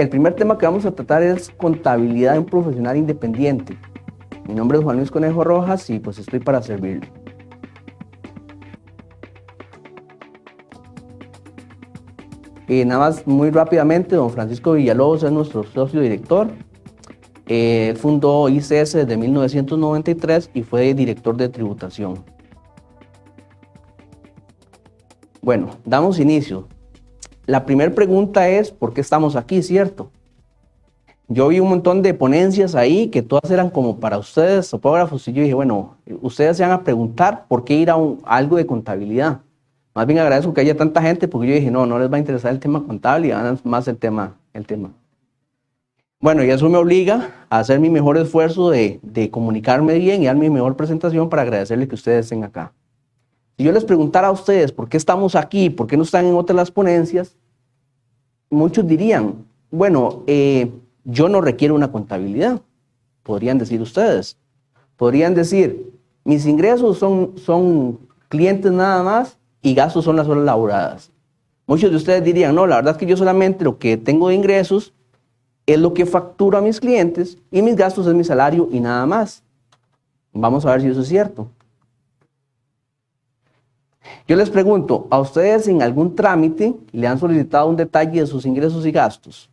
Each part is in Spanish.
El primer tema que vamos a tratar es contabilidad de un profesional independiente. Mi nombre es Juan Luis Conejo Rojas y pues estoy para servirle. Nada más muy rápidamente, don Francisco Villalobos es nuestro socio director. Él fundó ICS desde 1993 y fue director de tributación. Bueno, damos inicio. La primera pregunta es, ¿por qué estamos aquí, cierto? Yo vi un montón de ponencias ahí que todas eran como para ustedes, topógrafos, y yo dije, bueno, ustedes se van a preguntar por qué ir a algo de contabilidad. Más bien agradezco que haya tanta gente porque yo dije, no les va a interesar el tema contable y van más el tema. Bueno, y eso me obliga a hacer mi mejor esfuerzo de comunicarme bien y dar mi mejor presentación para agradecerles que ustedes estén acá. Si yo les preguntara a ustedes por qué estamos aquí, por qué no están en otras las ponencias, muchos dirían, bueno, yo no requiero una contabilidad, podrían decir ustedes. Podrían decir, mis ingresos son clientes nada más y gastos son las horas laboradas. Muchos de ustedes dirían, no, la verdad es que yo solamente lo que tengo de ingresos es lo que facturo a mis clientes y mis gastos es mi salario y nada más. Vamos a ver si eso es cierto. Yo les pregunto, ¿a ustedes en algún trámite le han solicitado un detalle de sus ingresos y gastos?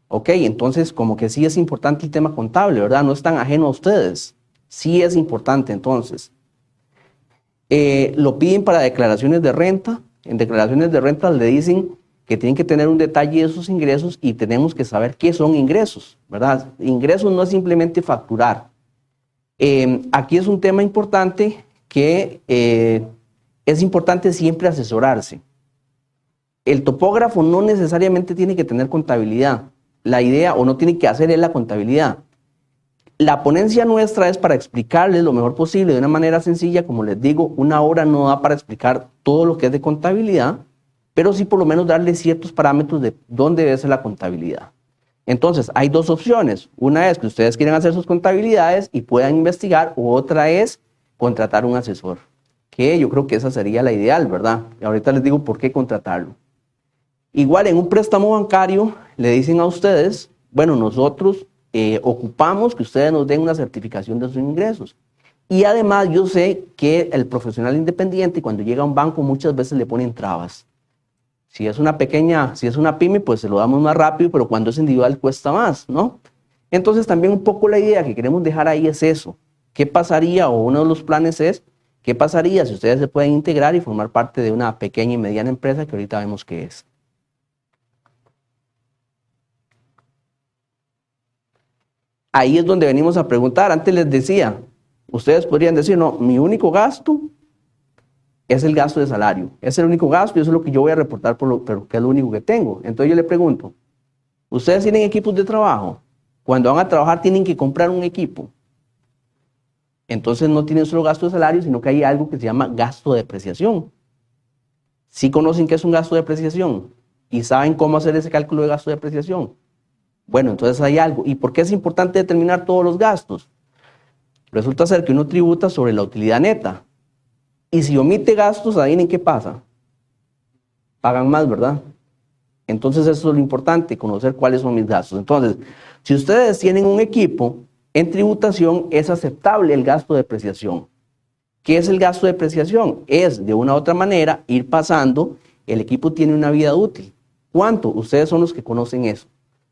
Ok, entonces como que sí es importante el tema contable, ¿verdad? No es tan ajeno a ustedes. Sí es importante entonces. Lo piden para declaraciones de renta. En declaraciones de renta le dicen que tienen que tener un detalle de sus ingresos y tenemos que saber qué son ingresos, ¿verdad? Ingresos no es simplemente facturar. Aquí es un tema importante que es importante siempre asesorarse. El topógrafo no necesariamente tiene que tener contabilidad. La idea, o no tiene que hacer es la contabilidad. La ponencia nuestra es para explicarles lo mejor posible de una manera sencilla. Como les digo, una hora no da para explicar todo lo que es de contabilidad, pero sí por lo menos darles ciertos parámetros de dónde debe ser la contabilidad. Entonces, hay dos opciones. Una es que ustedes quieren hacer sus contabilidades y puedan investigar, u otra es contratar un asesor, que yo creo que esa sería la ideal, ¿verdad? Y ahorita les digo por qué contratarlo. Igual en un préstamo bancario le dicen a ustedes, bueno, nosotros ocupamos que ustedes nos den una certificación de sus ingresos. Y además yo sé que el profesional independiente cuando llega a un banco muchas veces le ponen trabas. Si es una pyme, pues se lo damos más rápido, pero cuando es individual cuesta más, ¿no? Entonces también un poco la idea que queremos dejar ahí es eso. ¿Qué pasaría, o uno de los planes es, qué pasaría si ustedes se pueden integrar y formar parte de una pequeña y mediana empresa que ahorita vemos qué es? Ahí es donde venimos a preguntar. Antes les decía, ustedes podrían decir, no, mi único gasto es el gasto de salario. Es el único gasto y eso es lo que yo voy a reportar, pero que es lo único que tengo. Entonces yo le pregunto, ¿ustedes tienen equipos de trabajo? Cuando van a trabajar tienen que comprar un equipo. Entonces no tienen solo gasto de salario, sino que hay algo que se llama gasto de depreciación. ¿Sí conocen qué es un gasto de depreciación? ¿Y saben cómo hacer ese cálculo de gasto de depreciación? Bueno, entonces hay algo. ¿Y por qué es importante determinar todos los gastos? Resulta ser que uno tributa sobre la utilidad neta. Y si omite gastos, adivinen qué pasa. Pagan más, ¿verdad? Entonces eso es lo importante, conocer cuáles son mis gastos. Entonces, si ustedes tienen un equipo, en tributación es aceptable el gasto de depreciación. ¿Qué es el gasto de depreciación? Es, de una u otra manera, ir pasando, el equipo tiene una vida útil. ¿Cuánto? Ustedes son los que conocen eso.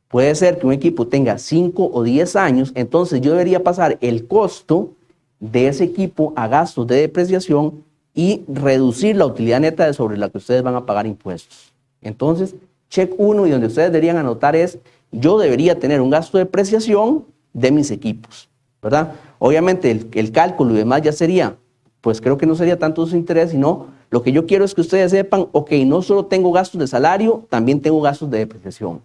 Puede ser que un equipo tenga 5 o 10 años, entonces yo debería pasar el costo de ese equipo a gastos de depreciación y reducir la utilidad neta sobre la que ustedes van a pagar impuestos. Entonces, check 1 y donde ustedes deberían anotar es, yo debería tener un gasto de depreciación de mis equipos, ¿verdad? Obviamente el cálculo y demás ya sería, pues creo que no sería tanto su interés, sino lo que yo quiero es que ustedes sepan, ok, no solo tengo gastos de salario, también tengo gastos de depreciación.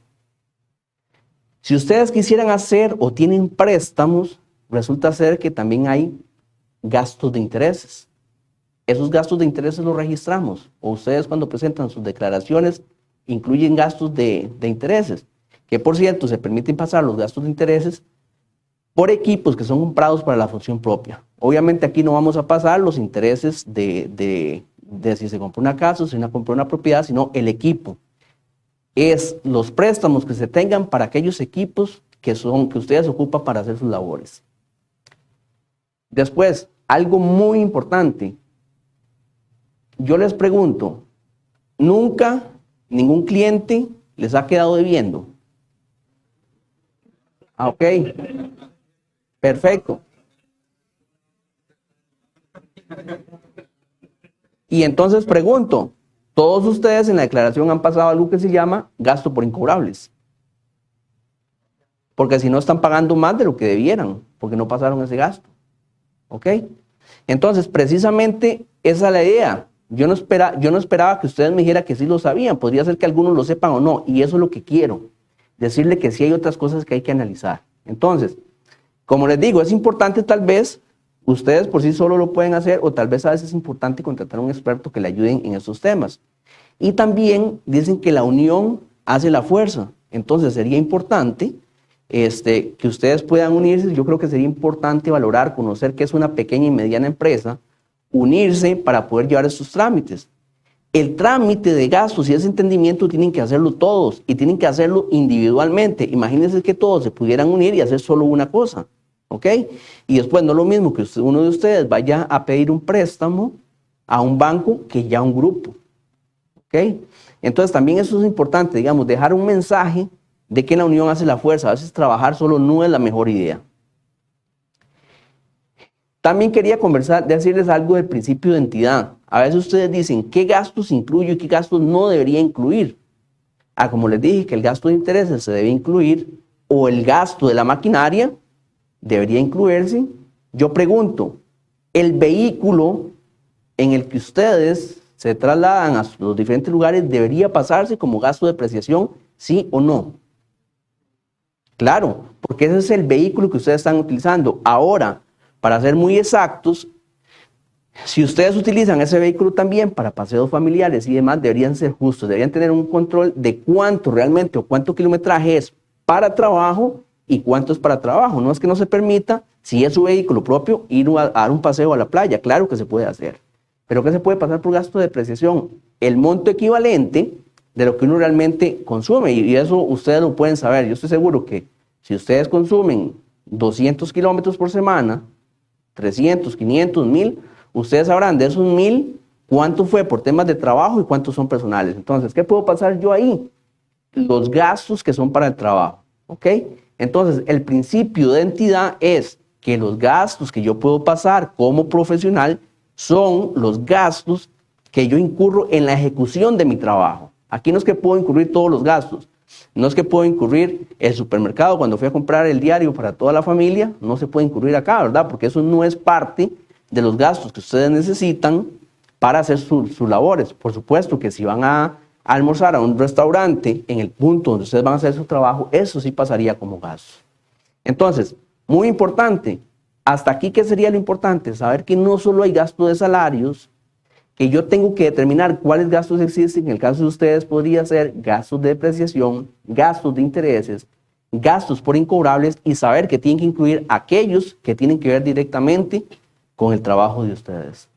Si ustedes quisieran hacer o tienen préstamos, resulta ser que también hay gastos de intereses. Esos gastos de intereses los registramos, o ustedes cuando presentan sus declaraciones incluyen gastos de intereses, que por cierto se permiten pasar los gastos de intereses por equipos que son comprados para la función propia. Obviamente aquí no vamos a pasar los intereses de si se compró una casa o si se compró una propiedad, sino el equipo. es los préstamos que se tengan para aquellos equipos que ustedes ocupan para hacer sus labores. Después, algo muy importante. Yo les pregunto, ¿nunca ningún cliente les ha quedado debiendo? Ah, ok. Perfecto. Y entonces pregunto, todos ustedes en la declaración han pasado algo que se llama gasto por incobrables. Porque si no están pagando más de lo que debieran, porque no pasaron ese gasto. ¿Ok? Entonces, precisamente esa es la idea. Yo no esperaba que ustedes me dijeran que sí lo sabían. Podría ser que algunos lo sepan o no. Y eso es lo que quiero. Decirle que sí hay otras cosas que hay que analizar. Entonces, como les digo, es importante tal vez, ustedes por sí solo lo pueden hacer, o tal vez a veces es importante contratar a un experto que le ayuden en esos temas. Y también dicen que la unión hace la fuerza. Entonces sería importante que ustedes puedan unirse. Yo creo que sería importante valorar, conocer qué es una pequeña y mediana empresa, unirse para poder llevar estos trámites. El trámite de gastos y ese entendimiento tienen que hacerlo todos y tienen que hacerlo individualmente. Imagínense que todos se pudieran unir y hacer solo una cosa, ¿ok? Y después no es lo mismo que uno de ustedes vaya a pedir un préstamo a un banco que ya un grupo, ¿ok? Entonces también eso es importante, digamos, dejar un mensaje de que la unión hace la fuerza. A veces trabajar solo no es la mejor idea. También quería decirles algo del principio de entidad. A veces ustedes dicen, ¿qué gastos incluyo y qué gastos no debería incluir? Como les dije, que el gasto de intereses se debe incluir, o el gasto de la maquinaria debería incluirse. Yo pregunto, ¿el vehículo en el que ustedes se trasladan a los diferentes lugares debería pasarse como gasto de depreciación, sí o no? Claro, porque ese es el vehículo que ustedes están utilizando. Ahora, para ser muy exactos, si ustedes utilizan ese vehículo también para paseos familiares y demás, deberían ser justos, deberían tener un control de cuánto realmente o cuánto kilometraje es para trabajo y cuánto es para trabajo. No es que no se permita, si es su vehículo propio, ir a dar un paseo a la playa. Claro que se puede hacer. Pero ¿qué se puede pasar por gasto de depreciación? El monto equivalente de lo que uno realmente consume. Y eso ustedes lo pueden saber. Yo estoy seguro que si ustedes consumen 200 kilómetros por semana, 300, 500, 1000, ustedes sabrán de esos 1000 cuánto fue por temas de trabajo y cuántos son personales. Entonces, ¿qué puedo pasar yo ahí? Los gastos que son para el trabajo, ¿ok? Entonces, el principio de entidad es que los gastos que yo puedo pasar como profesional son los gastos que yo incurro en la ejecución de mi trabajo. Aquí no es que puedo incurrir todos los gastos. No es que puedo incurrir el supermercado cuando fui a comprar el diario para toda la familia, no se puede incurrir acá, ¿verdad? Porque eso no es parte de los gastos que ustedes necesitan para hacer sus labores. Por supuesto que si van a almorzar a un restaurante en el punto donde ustedes van a hacer su trabajo, eso sí pasaría como gasto. Entonces, muy importante, hasta aquí, ¿qué sería lo importante? Saber que no solo hay gasto de salarios, que yo tengo que determinar cuáles gastos existen. En el caso de ustedes podría ser gastos de depreciación, gastos de intereses, gastos por incobrables y saber que tienen que incluir aquellos que tienen que ver directamente con el trabajo de ustedes.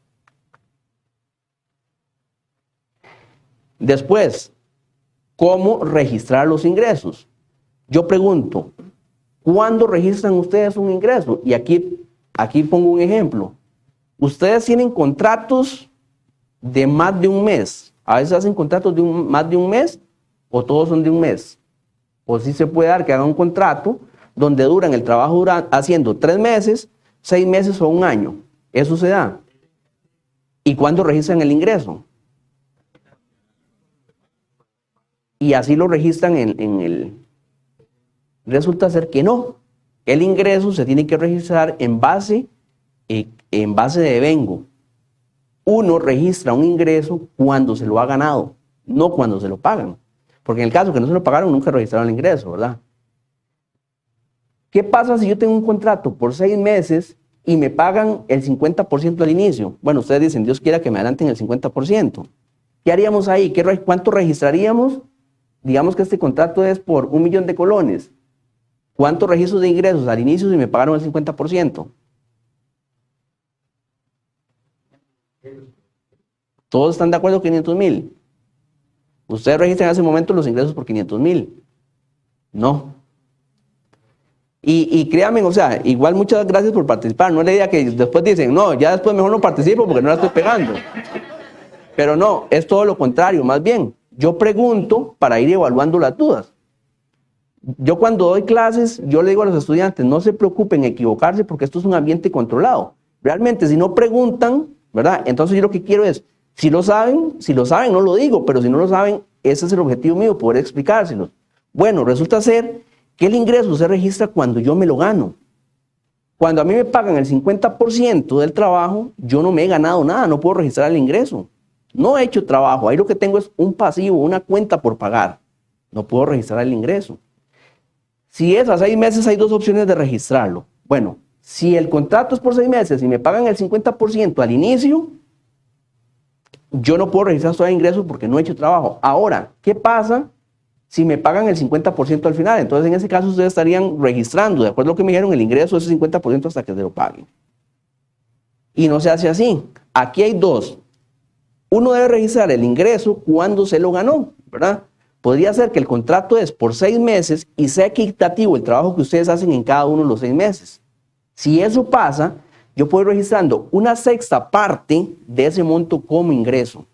Después, ¿cómo registrar los ingresos? Yo pregunto, ¿cuándo registran ustedes un ingreso? Y aquí pongo un ejemplo. Ustedes tienen contratos de más de un mes. A veces hacen contratos de más de un mes o todos son de un mes. O sí se puede dar que hagan un contrato donde duran el trabajo haciendo 3 meses, 6 meses o un año. Eso se da. ¿Y cuándo registran el ingreso? Y así lo registran en el... Resulta ser que no. El ingreso se tiene que registrar en base de devengo. Uno registra un ingreso cuando se lo ha ganado, no cuando se lo pagan. Porque en el caso que no se lo pagaron, nunca registraron el ingreso, ¿verdad? ¿Qué pasa si yo tengo un contrato por 6 meses y me pagan el 50% al inicio? Bueno, ustedes dicen, Dios quiera que me adelanten el 50%. ¿Qué haríamos ahí? ¿Cuánto registraríamos? Digamos que este contrato es por 1.000.000 de colones. ¿Cuántos registros de ingresos al inicio si me pagaron el 50%? ¿Todos están de acuerdo? 500.000. Ustedes registran en ese momento los ingresos por 500,000. No. Y créanme, o sea, igual muchas gracias por participar. No es la idea que después dicen, no, ya después mejor no participo porque no la estoy pegando. Pero no, es todo lo contrario. Más bien, yo pregunto para ir evaluando las dudas. Yo cuando doy clases, yo le digo a los estudiantes, no se preocupen en equivocarse porque esto es un ambiente controlado. Realmente, si no preguntan, ¿verdad? Entonces yo lo que quiero es, si lo saben, no lo digo, pero si no lo saben, ese es el objetivo mío, poder explicárselos. Bueno, resulta ser que el ingreso se registra cuando yo me lo gano. Cuando a mí me pagan el 50% del trabajo, yo no me he ganado nada, no puedo registrar el ingreso. No he hecho trabajo, ahí lo que tengo es un pasivo, una cuenta por pagar. No puedo registrar el ingreso. Si es a 6 meses, hay dos opciones de registrarlo. Bueno, si el contrato es por 6 meses y me pagan el 50% al inicio, yo no puedo registrar todavía ingresos porque no he hecho trabajo. Ahora, ¿qué pasa si me pagan el 50% al final? Entonces, en ese caso, ustedes estarían registrando, de acuerdo a lo que me dijeron, el ingreso de ese 50% hasta que se lo paguen. Y no se hace así. Aquí hay dos. Uno debe registrar el ingreso cuando se lo ganó, ¿verdad? Podría ser que el contrato es por 6 meses y sea equitativo el trabajo que ustedes hacen en cada uno de los 6 meses. Si eso pasa, yo puedo ir registrando una sexta parte de ese monto como ingreso.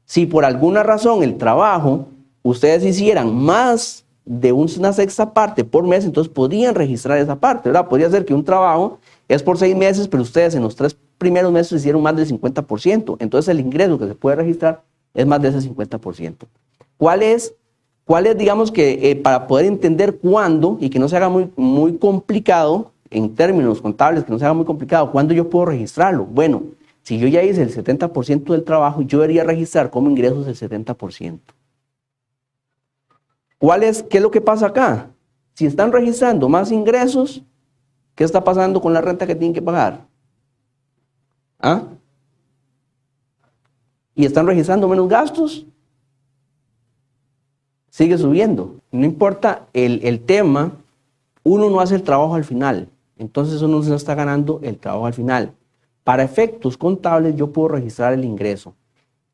Si por alguna razón el trabajo, ustedes hicieran más de una sexta parte por mes, entonces podrían registrar esa parte, ¿verdad? Podría ser que un trabajo es por 6 meses, pero ustedes en los 3 primeros meses hicieron más del 50%. Entonces el ingreso que se puede registrar es más de ese 50%. ¿Cuál es, digamos que, para poder entender cuándo y que no se haga muy complicado, en términos contables, que no se haga muy complicado, cuándo yo puedo registrarlo? Bueno, si yo ya hice el 70% del trabajo, yo debería registrar como ingresos el 70%. ¿Qué es lo que pasa acá? Si están registrando más ingresos, ¿qué está pasando con la renta que tienen que pagar? ¿Ah? ¿Y están registrando menos gastos? Sigue subiendo. No importa el tema, uno no hace el trabajo al final. Entonces uno no está ganando el trabajo al final. Para efectos contables yo puedo registrar el ingreso.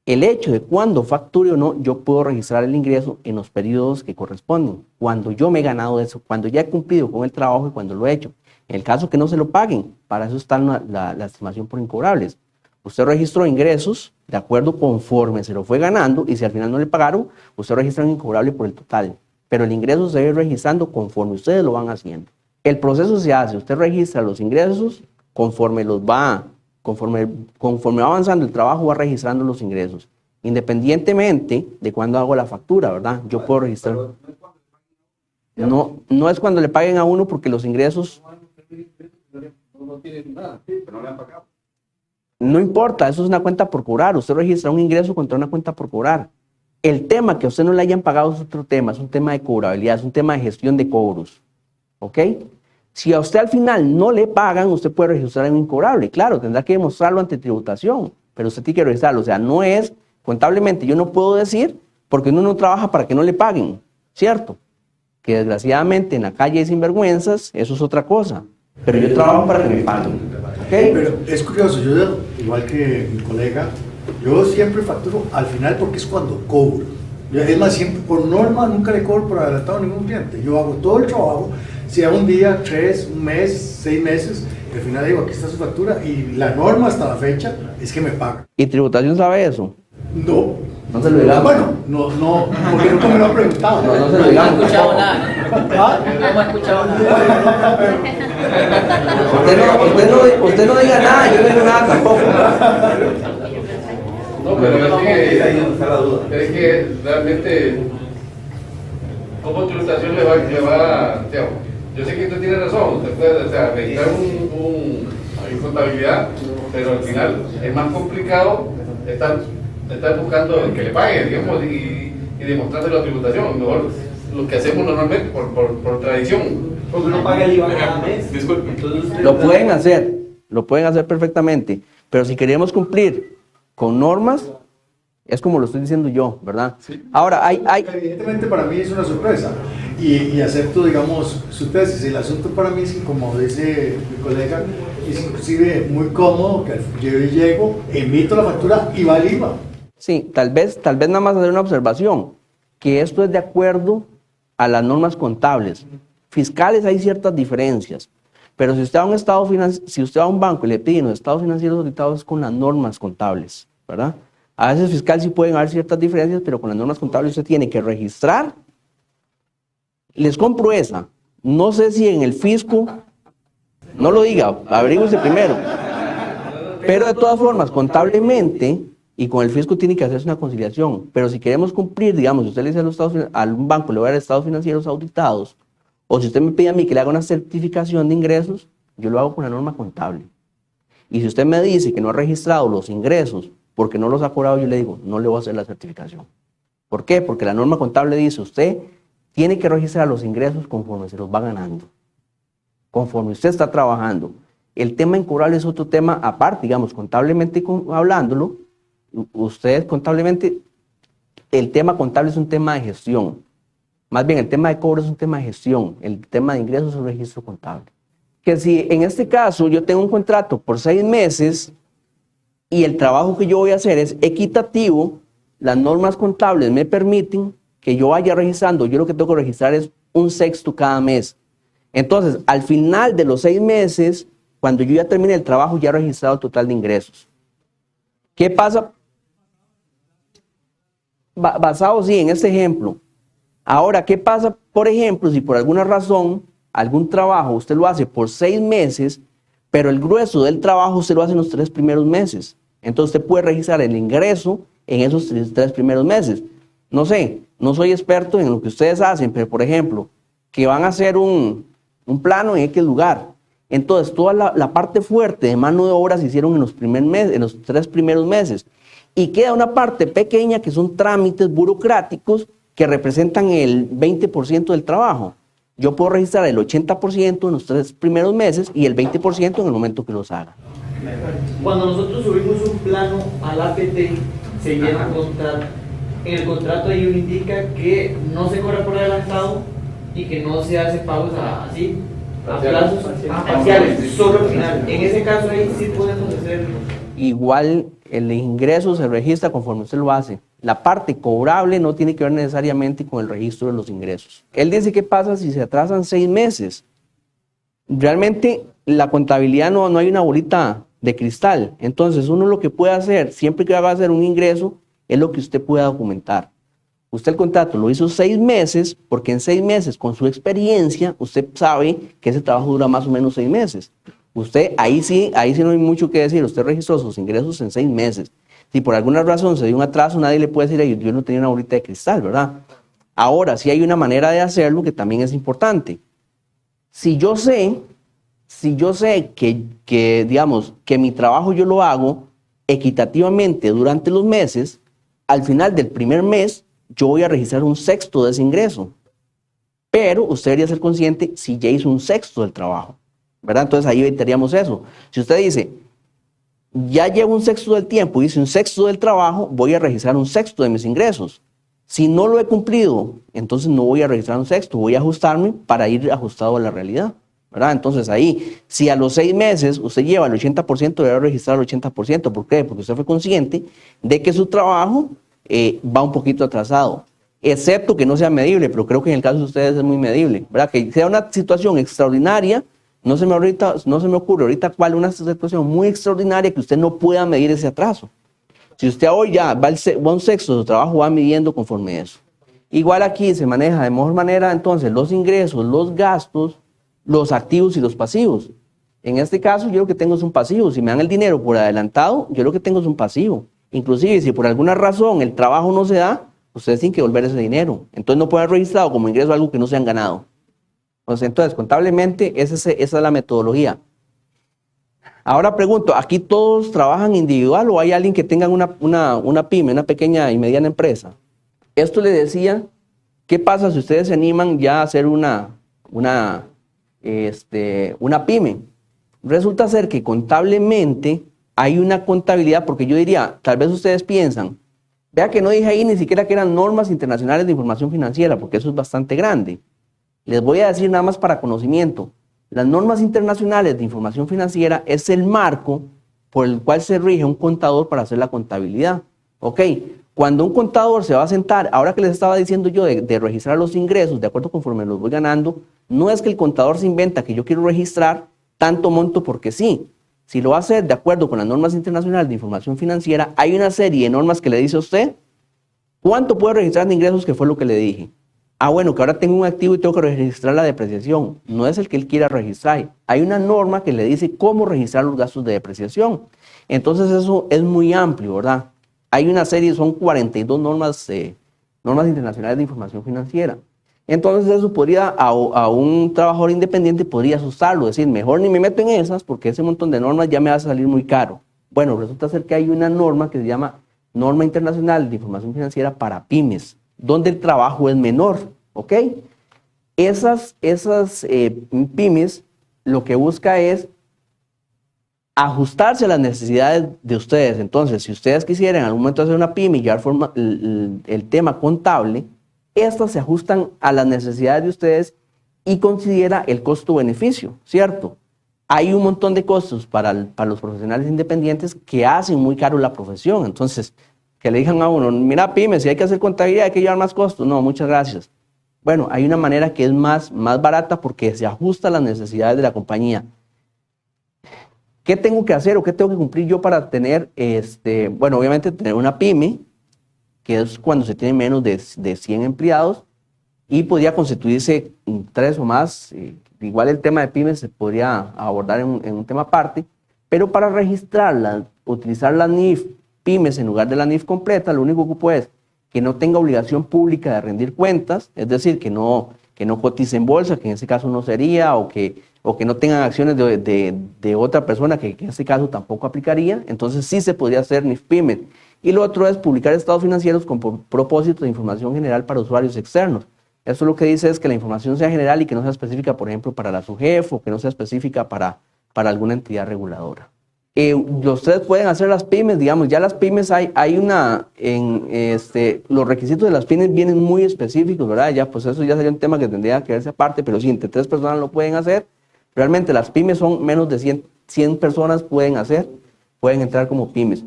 El hecho de cuando facture o no, yo puedo registrar el ingreso en los periodos que corresponden. Cuando yo me he ganado eso, cuando ya he cumplido con el trabajo y cuando lo he hecho. En el caso que no se lo paguen, para eso está la estimación por incobrables. Usted registró ingresos de acuerdo conforme se lo fue ganando y si al final no le pagaron, usted registra un incobrable por el total. Pero el ingreso se debe registrando conforme ustedes lo van haciendo. El proceso se hace, usted registra los ingresos conforme va avanzando el trabajo, va registrando los ingresos. Independientemente de cuándo hago la factura, ¿verdad? Yo puedo registrar. No es cuando le paguen a uno porque los ingresos... No tienen nada, pero no le han pagado. No importa, eso es una cuenta por cobrar. Usted registra un ingreso contra una cuenta por cobrar. El tema que a usted no le hayan pagado es otro tema, es un tema de cobrabilidad, es un tema de gestión de cobros. ¿Ok? Si a usted al final no le pagan, usted puede registrar un incobrable. Claro, tendrá que demostrarlo ante tributación, pero usted tiene que registrarlo. O sea, no es, contablemente, yo no puedo decir, porque uno no trabaja para que no le paguen, ¿cierto? Que desgraciadamente en la calle hay sinvergüenzas, eso es otra cosa. Pero yo trabajo para que me paguen. ¿Okay? Pero es curioso, yo igual que mi colega, yo siempre facturo al final porque es cuando cobro. Es más, siempre, por norma, nunca le cobro por adelantado a ningún cliente. Yo hago todo el trabajo, sea un día, 3, un mes, 6 meses, al final digo, aquí está su factura y la norma hasta la fecha es que me pagan. ¿Y tributación sabe eso? No. No se lo digamos. Bueno, no, porque nunca me lo han preguntado. No se lo digamos. No he escuchado nada. ¿Ah? No he escuchado nada. Usted no diga nada, yo no digo nada tampoco. No, pero es que realmente, ¿cómo tributación le va Teo? Yo sé que usted tiene razón, usted puede registrar una contabilidad, pero al final es más complicado estar buscando el que le pague, digamos, y demostrarse la tributación. Mejor lo que hacemos normalmente por tradición. Porque uno paga el IVA cada mes. Disculpe. Lo pueden hacer perfectamente, pero si queremos cumplir con normas, es como lo estoy diciendo yo, ¿verdad? Sí. Ahora, Evidentemente para mí es una sorpresa y acepto, digamos, su tesis. El asunto para mí es que, como dice mi colega, es inclusive muy cómodo que yo llego, emito la factura y va el IVA. Sí, tal vez nada más hacer una observación, que esto es de acuerdo a las normas contables. Fiscales hay ciertas diferencias, pero si usted va a si usted va a un banco y le piden los estados financieros auditados es con las normas contables, ¿verdad? A veces fiscal sí pueden haber ciertas diferencias, pero con las normas contables usted tiene que registrar. Les compro esa. No sé si en el fisco, no lo diga, averígüese primero. Pero de todas formas, contablemente y con el fisco tiene que hacerse una conciliación. Pero si queremos cumplir, digamos, si usted le dice a un banco, le voy a dar estados financieros auditados, o si usted me pide a mí que le haga una certificación de ingresos, yo lo hago con la norma contable. Y si usted me dice que no ha registrado los ingresos porque no los ha cobrado, yo le digo, no le voy a hacer la certificación. ¿Por qué? Porque la norma contable dice, usted tiene que registrar los ingresos conforme se los va ganando, conforme usted está trabajando. El tema incobrable es otro tema aparte, digamos, contablemente hablándolo, ustedes contablemente, el tema contable es un tema de gestión. Más bien, el tema de cobro es un tema de gestión, el tema de ingresos es un registro contable. Que si en este caso yo tengo un contrato por 6 meses y el trabajo que yo voy a hacer es equitativo, las normas contables me permiten que yo vaya registrando, yo lo que tengo que registrar es 1/6 cada mes. Entonces, al final de los 6 meses, cuando yo ya termine el trabajo, ya he registrado el total de ingresos. ¿Qué pasa? Basado, sí, en este ejemplo. Ahora, ¿qué pasa, por ejemplo, si por alguna razón, algún trabajo usted lo hace por 6 meses, pero el grueso del trabajo usted lo hace en los 3 primeros meses? Entonces usted puede registrar el ingreso en esos 3 primeros meses. No sé, no soy experto en lo que ustedes hacen, pero por ejemplo, que van a hacer un plano en X lugar. Entonces, toda la parte fuerte de mano de obra se hicieron en los 3 primeros meses. Y queda una parte pequeña que son trámites burocráticos que representan el 20% del trabajo. Yo puedo registrar el 80% en los 3 primeros meses y el 20% en el momento que los haga. Cuando nosotros subimos un plano al APT, se llena un contrato. En el contrato ahí indica que no se cobra por adelantado y que no se hace pagos así, a plazos parciales, solo al final. En ese caso ahí sí podemos hacerlo. Igual el ingreso se registra conforme usted lo hace. La parte cobrable no tiene que ver necesariamente con el registro de los ingresos. Él dice, ¿qué pasa si se atrasan 6 meses? Realmente la contabilidad no hay una bolita de cristal. Entonces uno lo que puede hacer, siempre que va a hacer un ingreso, es lo que usted pueda documentar. Usted el contrato lo hizo 6 meses, porque en 6 meses, con su experiencia, usted sabe que ese trabajo dura más o menos 6 meses. Usted, ahí sí no hay mucho que decir, usted registró sus ingresos en 6 meses. Si por alguna razón se dio un atraso, nadie le puede decir, yo no tenía una bolita de cristal, ¿verdad? Ahora, sí hay una manera de hacerlo que también es importante. Si yo sé que digamos, que mi trabajo yo lo hago equitativamente durante los meses, al final del primer mes, yo voy a registrar 1/6 de ese ingreso. Pero usted debería ser consciente si ya hizo 1/6 del trabajo, ¿verdad? Entonces ahí evitaríamos eso. Si usted dice, ya llevo 1/6 del tiempo, hice 1/6 del trabajo, voy a registrar 1/6 de mis ingresos. Si no lo he cumplido, entonces no voy a registrar 1/6, voy a ajustarme para ir ajustado a la realidad, ¿verdad? Entonces ahí, si a los 6 meses usted lleva el 80%, debe registrar el 80%. ¿Por qué? Porque usted fue consciente de que su trabajo va un poquito atrasado, excepto que no sea medible, pero creo que en el caso de ustedes es muy medible, ¿verdad? Que sea una situación extraordinaria, no se me ocurre ahorita cuál, una situación muy extraordinaria que usted no pueda medir ese atraso. Si usted hoy ya va 1/6 de su trabajo, va midiendo conforme eso. Igual aquí se maneja de mejor manera entonces los ingresos, los gastos, los activos y los pasivos. En este caso yo lo que tengo es un pasivo. Si me dan el dinero por adelantado, yo lo que tengo es un pasivo. Inclusive si por alguna razón el trabajo no se da, ustedes tienen que devolver ese dinero. Entonces no puede haber registrado como ingreso algo que no se han ganado. Entonces contablemente esa es la metodología. Ahora pregunto, ¿aquí todos trabajan individual o hay alguien que tenga una pyme, una pequeña y mediana empresa? Esto le decía, ¿qué pasa si ustedes se animan ya a hacer una pyme? Resulta ser que contablemente hay una contabilidad, porque yo diría, tal vez ustedes piensan, vea que no dije ahí ni siquiera que eran normas internacionales de información financiera, porque eso es bastante grande. Les voy a decir nada más para conocimiento. Las normas internacionales de información financiera es el marco por el cual se rige un contador para hacer la contabilidad. Ok, cuando un contador se va a sentar, ahora que les estaba diciendo yo de registrar los ingresos, de acuerdo conforme los voy ganando, no es que el contador se inventa que yo quiero registrar tanto monto porque sí. Si lo va a hacer de acuerdo con las normas internacionales de información financiera, hay una serie de normas que le dice a usted cuánto puede registrar de ingresos, que fue lo que le dije. Ah, bueno, que ahora tengo un activo y tengo que registrar la depreciación. No es el que él quiera registrar. Hay una norma que le dice cómo registrar los gastos de depreciación. Entonces eso es muy amplio, ¿verdad? Hay una serie, son 42 normas, normas internacionales de información financiera. Entonces eso podría, a un trabajador independiente podría asustarlo, decir, mejor ni me meto en esas porque ese montón de normas ya me va a salir muy caro. Bueno, resulta ser que hay una norma que se llama Norma Internacional de Información Financiera para pymes, donde el trabajo es menor, ¿ok? Esas pymes lo que busca es ajustarse a las necesidades de ustedes. Entonces, si ustedes quisieran en algún momento hacer una pyme y llevar el tema contable, estas se ajustan a las necesidades de ustedes y considera el costo-beneficio, ¿cierto? Hay un montón de costos para los profesionales independientes que hacen muy caro la profesión. Entonces, que le digan a uno, mira, pyme, si hay que hacer contabilidad hay que llevar más costos. No, muchas gracias. Bueno, hay una manera que es más barata porque se ajusta a las necesidades de la compañía. ¿Qué tengo que hacer o qué tengo que cumplir yo para tener, bueno, obviamente tener una pyme, que es cuando se tiene menos de 100 empleados, y podría constituirse 3 o más. Igual el tema de pymes se podría abordar en un tema aparte, pero para registrarla, utilizar la NIF pymes en lugar de la NIF completa, lo único que ocupo es que no tenga obligación pública de rendir cuentas, es decir, que no cotice en bolsa, que en ese caso no sería, o que no tengan acciones de otra persona, que en este caso tampoco aplicaría. Entonces sí se podría hacer NIF pymes. Y lo otro es publicar estados financieros con propósito de información general para usuarios externos. Eso lo que dice es que la información sea general y que no sea específica, por ejemplo, para la SUGEF, o que no sea específica para alguna entidad reguladora. Ustedes pueden hacer las pymes, digamos, ya las pymes hay una, los requisitos de las pymes vienen muy específicos, ¿verdad? Ya, pues eso ya sería un tema que tendría que verse aparte, pero sí, entre 3 personas lo pueden hacer. Realmente las pymes son menos de 100 personas pueden entrar como pymes.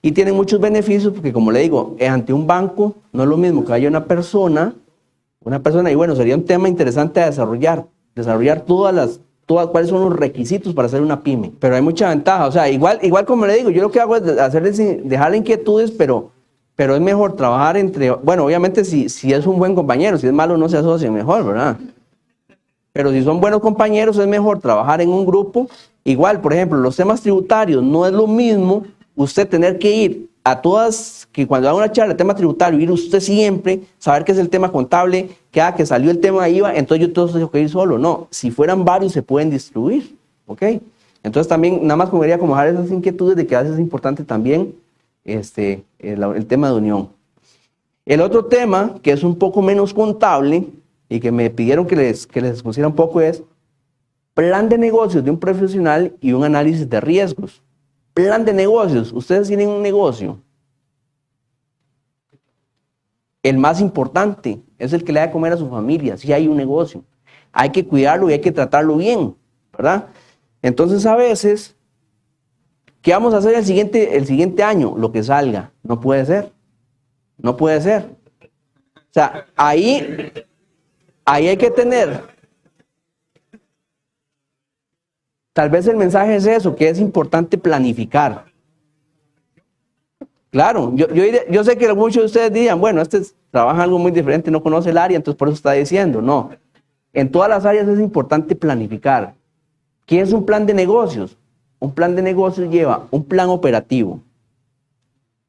Y tienen muchos beneficios porque, como le digo, ante un banco no es lo mismo que haya una persona, y bueno, sería un tema interesante a desarrollar cuáles son los requisitos para hacer una pyme. Pero hay mucha ventaja, o sea, igual como le digo, yo lo que hago es dejarle inquietudes, pero es mejor trabajar bueno, obviamente si es un buen compañero, si es malo no se asocien, mejor, ¿verdad? Pero si son buenos compañeros es mejor trabajar en un grupo. Igual, por ejemplo, los temas tributarios, no es lo mismo usted tener que ir a todas, que cuando haga una charla de tema tributario, ir usted siempre, saber qué es el tema contable, que salió el tema IVA, entonces yo tengo que ir solo. No, si fueran varios se pueden distribuir, ¿ok? Entonces también, nada más como quería como dejar esas inquietudes de que a veces es importante también el tema de unión. El otro tema, que es un poco menos contable, y que me pidieron que les expusiera un poco, es plan de negocios de un profesional y un análisis de riesgos. Plan de negocios, ustedes tienen un negocio. El más importante es el que le da de comer a su familia, si hay un negocio. Hay que cuidarlo y hay que tratarlo bien, ¿verdad? Entonces a veces, ¿qué vamos a hacer el siguiente año? Lo que salga. No puede ser. No puede ser. O sea, ahí hay que tener. Tal vez el mensaje es eso, que es importante planificar. Claro, yo sé que muchos de ustedes digan, bueno, trabaja algo muy diferente, no conoce el área, entonces por eso está diciendo. No, en todas las áreas es importante planificar. ¿Qué es un plan de negocios? Un plan de negocios lleva un plan operativo,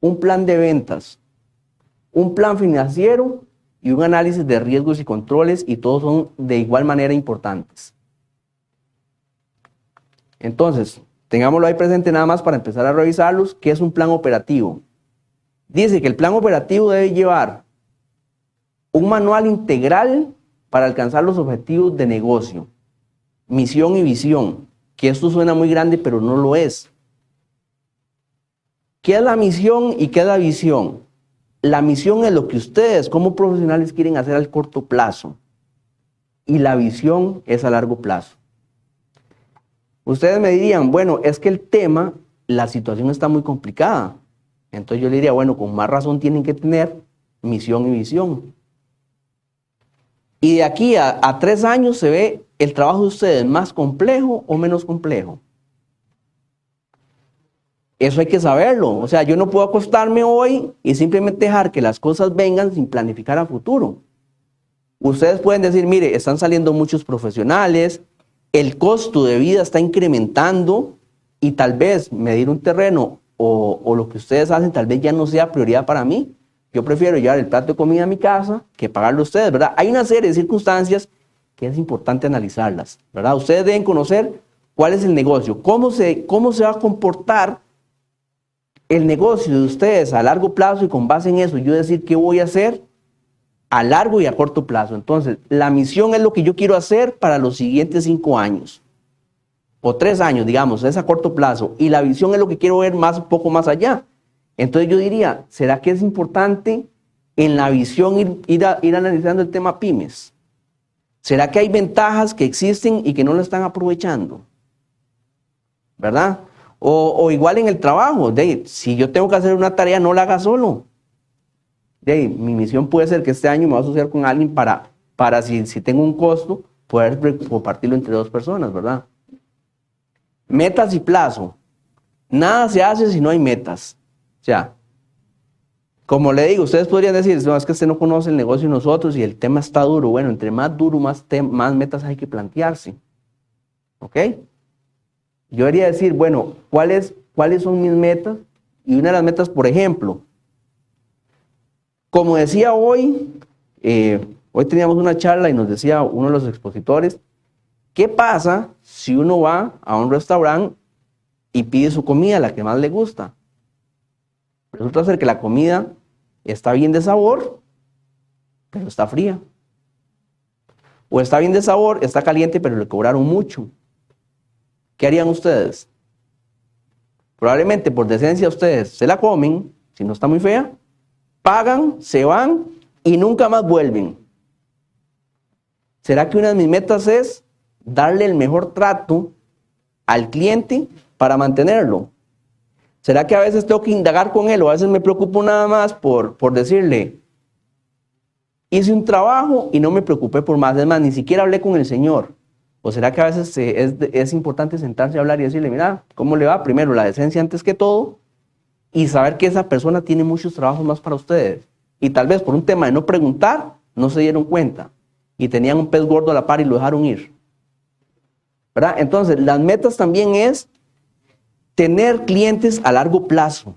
un plan de ventas, un plan financiero y un análisis de riesgos y controles, y todos son de igual manera importantes. Entonces, tengámoslo ahí presente nada más para empezar a revisarlos. ¿Qué es un plan operativo? Dice que el plan operativo debe llevar un manual integral para alcanzar los objetivos de negocio, misión y visión, que esto suena muy grande, pero no lo es. ¿Qué es la misión y qué es la visión? La misión es lo que ustedes como profesionales quieren hacer al corto plazo, y la visión es a largo plazo. Ustedes me dirían, bueno, es que la situación está muy complicada. Entonces yo le diría, bueno, con más razón tienen que tener misión y visión. Y de aquí a 3 años se ve el trabajo de ustedes más complejo o menos complejo. Eso hay que saberlo. O sea, yo no puedo acostarme hoy y simplemente dejar que las cosas vengan sin planificar a futuro. Ustedes pueden decir, mire, están saliendo muchos profesionales, el costo de vida está incrementando y tal vez medir un terreno o lo que ustedes hacen tal vez ya no sea prioridad para mí. Yo prefiero llevar el plato de comida a mi casa que pagarlo a ustedes, ¿verdad? Hay una serie de circunstancias que es importante analizarlas, ¿verdad? Ustedes deben conocer cuál es el negocio, cómo se va a comportar el negocio de ustedes a largo plazo y con base en eso yo decir qué voy a hacer a largo y a corto plazo. Entonces, la misión es lo que yo quiero hacer para los siguientes 5 años o 3 años, digamos, es a corto plazo. Y la visión es lo que quiero ver un poco más allá. Entonces yo diría, ¿será que es importante en la visión ir analizando el tema pymes? ¿Será que hay ventajas que existen y que no lo están aprovechando? ¿Verdad? O igual en el trabajo, si yo tengo que hacer una tarea, no la haga solo. Mi misión puede ser que este año me voy a asociar con alguien para si tengo un costo, poder compartirlo entre 2 personas, ¿verdad? Metas y plazo. Nada se hace si no hay metas. O sea, como le digo, ustedes podrían decir, no, es que usted no conoce el negocio de nosotros y el tema está duro. Bueno, entre más duro, más metas hay que plantearse. ¿Ok? Yo debería decir, bueno, ¿cuáles son mis metas? Y una de las metas, por ejemplo, como decía hoy teníamos una charla y nos decía uno de los expositores, ¿qué pasa si uno va a un restaurante y pide su comida, la que más le gusta? Resulta ser que la comida está bien de sabor, pero está fría. O está bien de sabor, está caliente, pero le cobraron mucho. ¿Qué harían ustedes? Probablemente por decencia ustedes se la comen, si no está muy fea, pagan, se van y nunca más vuelven. ¿Será que una de mis metas es darle el mejor trato al cliente para mantenerlo? ¿Será que a veces tengo que indagar con él o a veces me preocupo nada más por decirle, hice un trabajo y no me preocupé por más? Es más, ni siquiera hablé con el Señor. ¿O será que a veces es importante sentarse a hablar y decirle, mira, ¿cómo le va? Primero, la decencia antes que todo y saber que esa persona tiene muchos trabajos más para ustedes. Y tal vez por un tema de no preguntar, no se dieron cuenta y tenían un pez gordo a la par y lo dejaron ir. ¿Verdad? Entonces, las metas también es tener clientes a largo plazo.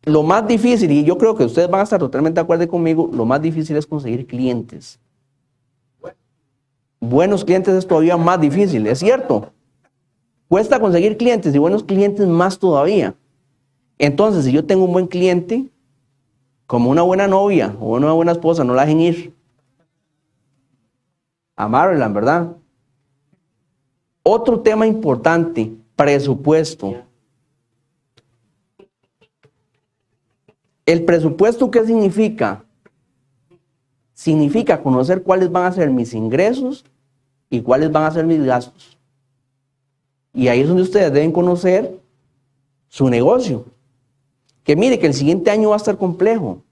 Lo más difícil, y yo creo que ustedes van a estar totalmente de acuerdo conmigo, lo más difícil es conseguir clientes. Buenos clientes es todavía más difícil, es cierto. Cuesta conseguir clientes y buenos clientes más todavía. Entonces, si yo tengo un buen cliente, como una buena novia o una buena esposa, no la dejen ir. Amárrenla, ¿verdad? Otro tema importante, presupuesto. ¿El presupuesto qué significa? Significa conocer cuáles van a ser mis ingresos y cuáles van a ser mis gastos. Y ahí es donde ustedes deben conocer su negocio. Que mire que el siguiente año va a estar complejo.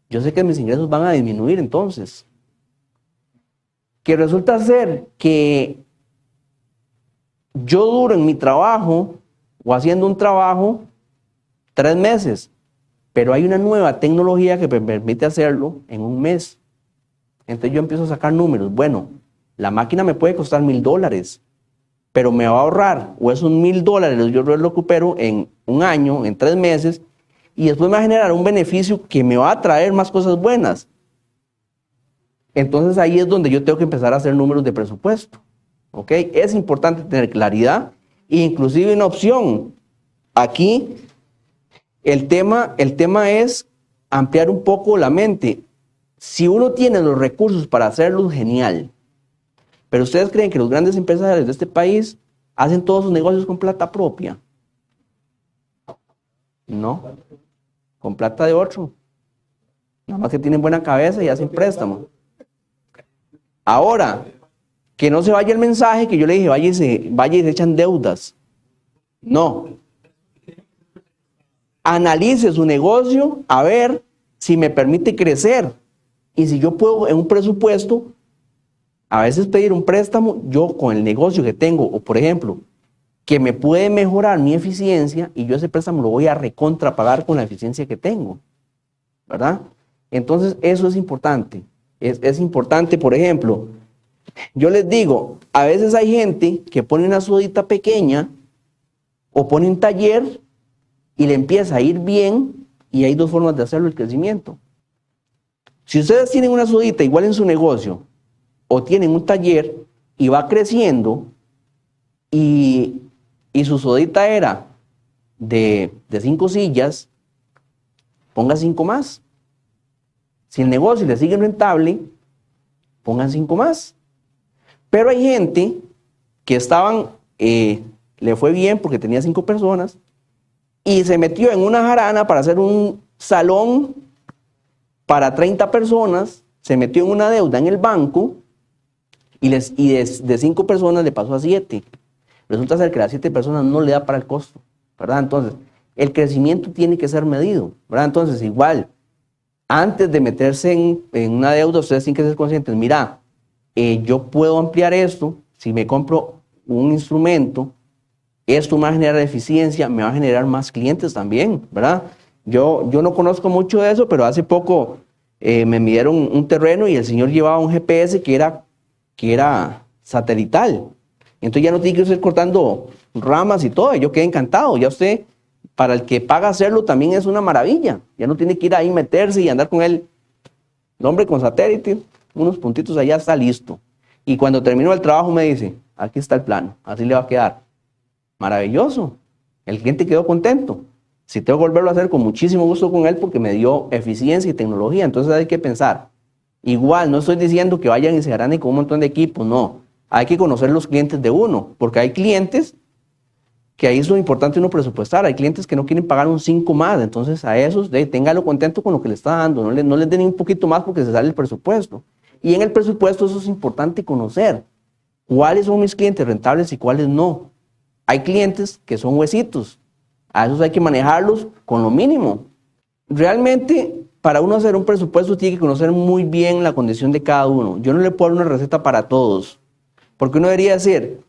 Yo sé que mis ingresos van a disminuir entonces. Que resulta ser que yo duro en mi trabajo o haciendo un trabajo 3 meses, pero hay una nueva tecnología que me permite hacerlo en 1 mes. Entonces yo empiezo a sacar números. Bueno, la máquina me puede costar $1,000, pero me va a ahorrar, o esos $1,000 yo lo recupero en 1 año, en 3 meses, y después me va a generar un beneficio que me va a traer más cosas buenas. Entonces ahí es donde yo tengo que empezar a hacer números de presupuesto. ¿Ok? Es importante tener claridad, e inclusive una opción. Aquí el tema es ampliar un poco la mente. Si uno tiene los recursos para hacerlo, genial. Pero ustedes creen que los grandes empresarios de este país hacen todos sus negocios con plata propia. No, con plata de otro. Nada más que tienen buena cabeza y hacen préstamo. Ahora, que no se vaya el mensaje que yo le dije, vaya y se echan deudas. No. analice su negocio a ver si me permite crecer. Y si yo puedo en un presupuesto, a veces pedir un préstamo, yo con el negocio que tengo, o por ejemplo, que me puede mejorar mi eficiencia, y yo ese préstamo lo voy a recontrapagar con la eficiencia que tengo, ¿verdad? Entonces eso es importante. Es importante, por ejemplo, yo les digo, a veces hay gente que pone una sodita pequeña o pone un taller y le empieza a ir bien, y hay dos formas de hacerlo, el crecimiento. Si ustedes tienen una sodita igual en su negocio o tienen un taller y va creciendo y su sodita era de 5 sillas, ponga 5 más. Si el negocio le sigue rentable, pongan 5 más. Pero hay gente que le fue bien porque tenía 5 personas y se metió en una jarana para hacer un salón para 30 personas, se metió en una deuda en el banco y de 5 personas le pasó a 7. Resulta ser que las 7 personas no le da para el costo, ¿verdad? Entonces, el crecimiento tiene que ser medido, ¿verdad? Entonces, igual, antes de meterse en una deuda, ustedes tienen que ser conscientes, mira, yo puedo ampliar esto, si me compro un instrumento, esto me va a generar eficiencia, me va a generar más clientes también, ¿verdad? Yo no conozco mucho de eso, pero hace poco me midieron un terreno y el señor llevaba un GPS que era satelital. Entonces ya no tiene que ir cortando ramas y todo, yo quedé encantado. Ya usted, para el que paga hacerlo, también es una maravilla. Ya no tiene que ir ahí, meterse y andar con el nombre con satélite, unos puntitos allá, está listo. Y cuando terminó el trabajo me dice, aquí está el plano, así le va a quedar. Maravilloso. El cliente quedó contento. Si tengo que volverlo a hacer, con muchísimo gusto con él, porque me dio eficiencia y tecnología. Entonces hay que pensar. Igual, no estoy diciendo que vayan y se ganen con un montón de equipos, no. Hay que conocer los clientes de uno, porque hay clientes que ahí es lo importante uno presupuestar. Hay clientes que no quieren pagar un 5 más, entonces a esos téngalo contento con lo que le está dando, no les den ni un poquito más porque se sale el presupuesto. Y en el presupuesto eso es importante conocer. ¿Cuáles son mis clientes rentables y cuáles no? Hay clientes que son huesitos, a esos hay que manejarlos con lo mínimo. Realmente, para uno hacer un presupuesto tiene que conocer muy bien la condición de cada uno. Yo no le puedo dar una receta para todos, porque uno debería decir,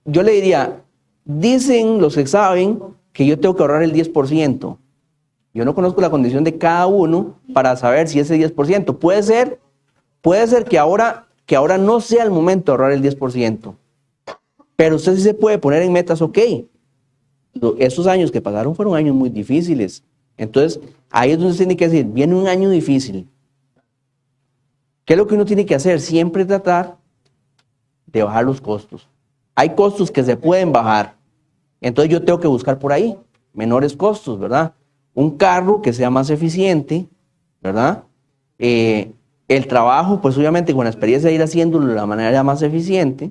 yo le diría, dicen los que saben que yo tengo que ahorrar el 10%. Yo no conozco la condición de cada uno para saber si ese 10%. Puede ser que ahora no sea el momento de ahorrar el 10%. Pero usted sí se puede poner en metas, ok. Esos años que pasaron fueron años muy difíciles. Entonces, ahí es donde se tiene que decir, viene un año difícil. ¿Qué es lo que uno tiene que hacer? Siempre tratar de bajar los costos. Hay costos que se pueden bajar. Entonces yo tengo que buscar por ahí menores costos, ¿verdad? Un carro que sea más eficiente, ¿verdad? El trabajo, pues obviamente con la experiencia de ir haciéndolo de la manera más eficiente.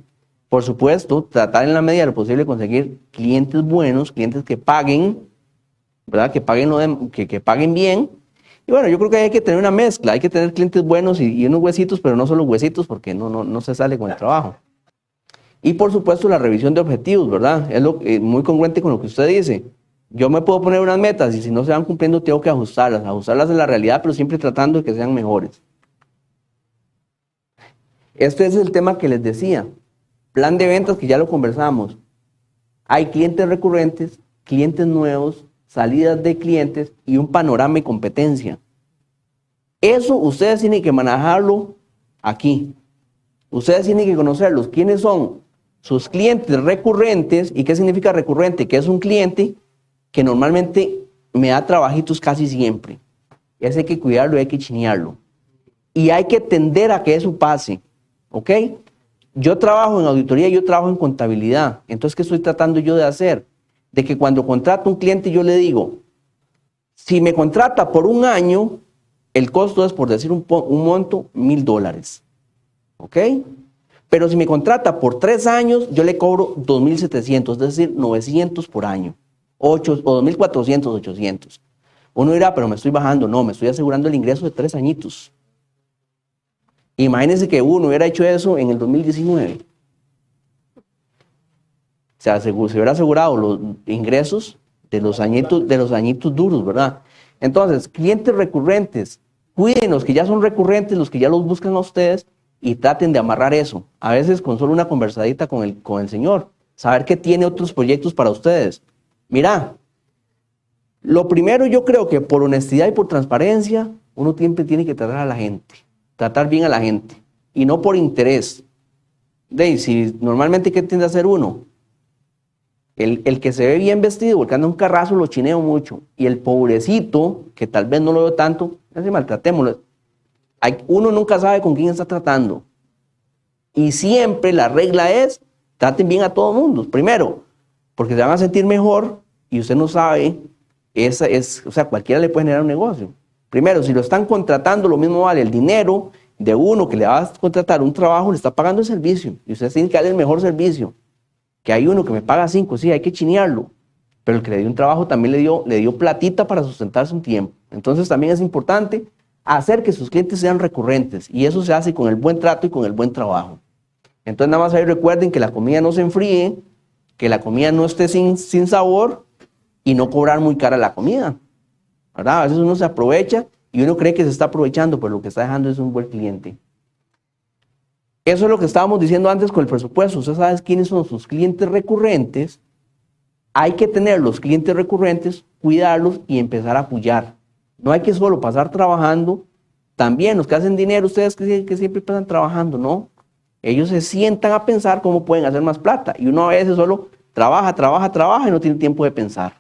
Por supuesto, tratar en la medida de lo posible de conseguir clientes buenos, clientes que paguen, ¿verdad? Que paguen bien. Y bueno, yo creo que hay que tener una mezcla, hay que tener clientes buenos y unos huesitos, pero no solo huesitos porque no se sale con el trabajo. Y por supuesto la revisión de objetivos, ¿verdad? Es muy congruente con lo que usted dice. Yo me puedo poner unas metas y si no se van cumpliendo tengo que ajustarlas a la realidad, pero siempre tratando de que sean mejores. Este es el tema que les decía. Plan de ventas que ya lo conversamos. Hay clientes recurrentes, clientes nuevos, salidas de clientes y un panorama de competencia. Eso ustedes tienen que manejarlo aquí. Ustedes tienen que conocerlos. ¿Quiénes son sus clientes recurrentes? ¿Y qué significa recurrente? Que es un cliente que normalmente me da trabajitos casi siempre. Ese hay que cuidarlo y hay que chinearlo. Y hay que tender a que eso pase. ¿Ok? Yo trabajo en auditoría, yo trabajo en contabilidad. Entonces, ¿qué estoy tratando yo de hacer? De que cuando contrato a un cliente yo le digo, si me contrata por un año, el costo es, por decir un monto, $1,000. ¿Ok? Pero si me contrata por 3 años, yo le cobro 2,700, es decir, 900 por año. O 2,400, 800. Uno dirá, pero me estoy bajando. No, me estoy asegurando el ingreso de 3 añitos. Imagínense que uno hubiera hecho eso en el 2019. Se hubiera asegurado los ingresos de los añitos duros, ¿verdad? Entonces, clientes recurrentes, cuiden los que ya son recurrentes, los que ya los buscan a ustedes y traten de amarrar eso. A veces con solo una conversadita con el señor, saber que tiene otros proyectos para ustedes. Mira, lo primero yo creo que por honestidad y por transparencia, uno siempre tiene que tratar a la gente, tratar bien a la gente y no por interés. Si normalmente, ¿qué tiende a hacer uno? El que se ve bien vestido, el que anda un carrazo, lo chineo mucho. Y el pobrecito, que tal vez no lo veo tanto, ese maltratémoslo. Uno nunca sabe con quién está tratando. Y siempre la regla es, traten bien a todo el mundo. Primero, porque se van a sentir mejor y usted no sabe, o sea, cualquiera le puede generar un negocio. Primero, si lo están contratando, lo mismo vale el dinero de uno que le va a contratar un trabajo, le está pagando el servicio. Y usted tiene que darle el mejor servicio. Que hay uno que me paga 5, sí, hay que chinearlo, pero el que le dio un trabajo también le dio platita para sustentarse un tiempo. Entonces también es importante hacer que sus clientes sean recurrentes y eso se hace con el buen trato y con el buen trabajo. Entonces nada más ahí recuerden que la comida no se enfríe, que la comida no esté sin sabor y no cobrar muy cara la comida, ¿verdad? A veces uno se aprovecha y uno cree que se está aprovechando, pero lo que está dejando es un buen cliente. Eso es lo que estábamos diciendo antes con el presupuesto. Usted sabe quiénes son sus clientes recurrentes. Hay que tener los clientes recurrentes, cuidarlos y empezar a apoyar. No hay que solo pasar trabajando. También los que hacen dinero, ustedes que siempre pasan trabajando, ¿no? Ellos se sientan a pensar cómo pueden hacer más plata. Y uno a veces solo trabaja y no tiene tiempo de pensar.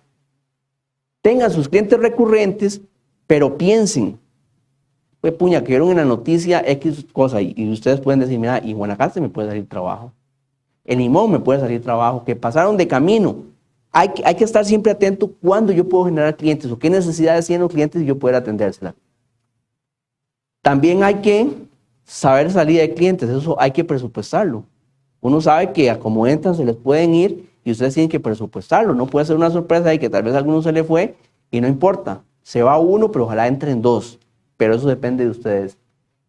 Tengan sus clientes recurrentes, pero piensen. Pues puña, que vieron en la noticia X cosa y ustedes pueden decir, mira, y en Guanacaste me puede salir trabajo. En Limón me puede salir trabajo, que pasaron de camino. Hay que estar siempre atento cuando yo puedo generar clientes o qué necesidades tienen los clientes y yo poder atendérselas. También hay que saber salida de clientes, eso hay que presupuestarlo. Uno sabe que a como entran se les pueden ir y ustedes tienen que presupuestarlo. No puede ser una sorpresa de que tal vez a alguno se le fue y no importa. Se va uno, pero ojalá entren dos. Pero eso depende de ustedes.